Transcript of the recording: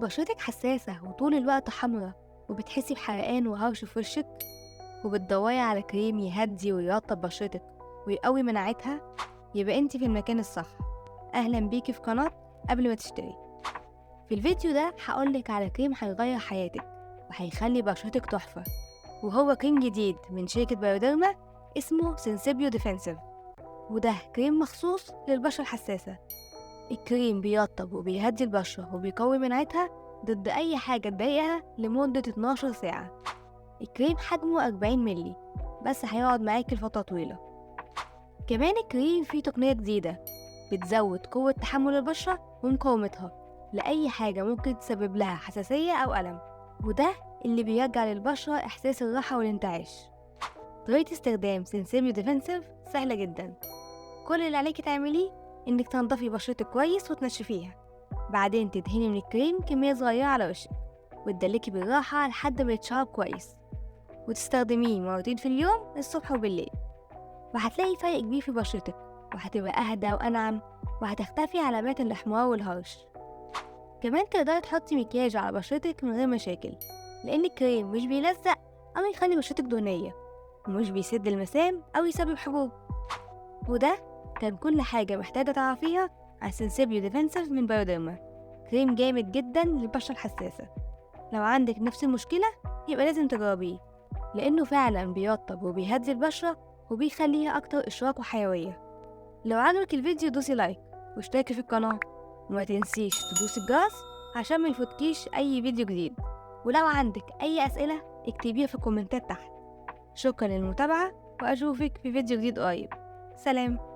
بشرتك حساسة وطول الوقت حمرا وبتحسي بحرقان وهرش في وشك وبتدوري على كريم يهدي ويرطب بشرتك ويقوي مناعتها، يبقى انت في المكان الصح. اهلا بيكي في قناة قبل ما تشتري. في الفيديو ده هقولك على كريم هيغير حياتك وهيخلي بشرتك تحفة، وهو كريم جديد من شركة بايوديرما اسمه سنسيبيو ديفنسيف، وده كريم مخصوص للبشرة الحساسة. الكريم بيرطب وبيهدي البشرة وبيقوي مناعتها ضد أي حاجة تضايقها لمدة 12 ساعة. الكريم حجمه 40 ملي بس هيقعد معاكي لفترة طويلة. كمان الكريم فيه تقنية جديدة بتزود قوة تحمل البشرة ومقاومتها لأي حاجة ممكن تسبب لها حساسية أو ألم، وده اللي بيرجع للبشرة إحساس الراحة والانتعاش. طريقة استخدام سنسيبيو ديفنسيف سهلة جدا. كل اللي عليكي تعمليه إنك تنضفي بشرتك كويس وتنشفيها، بعدين تدهني من الكريم كمية صغيرة على وشك وتدلكي بالراحة لحد ما يتشرب كويس، وتستخدميه مرتين في اليوم الصبح وبالليل، وهتلاقي فرق كبير في بشرتك وهتبقى أهدى وأنعم، وهتختفي علامات الإحمرار والهرش. كمان تقدري تحطي مكياج على بشرتك من غير مشاكل، لأن الكريم مش بيلزق أو يخلي بشرتك دهنية، ومش بيسد المسام أو يسبب حبوب. وده كان كل حاجة محتاجة تعرفيها عن سنسيبيو ديفنسيف من بايوديرما، كريم جامد جدا للبشرة الحساسة. لو عندك نفس المشكلة يبقى لازم تجربيه، لأنه فعلا بيرطب وبيهدي البشرة وبيخليها أكتر إشراق وحيوية. لو عجبك الفيديو دوسي لايك واشتركي في القناة، وما تنسيش تدوسي الجرس عشان ما يفوتكيش أي فيديو جديد. ولو عندك أي أسئلة اكتبيها في الكومنتات تحت. شكرا للمتابعة وأشوفك في فيديو جديد قريب. سلام.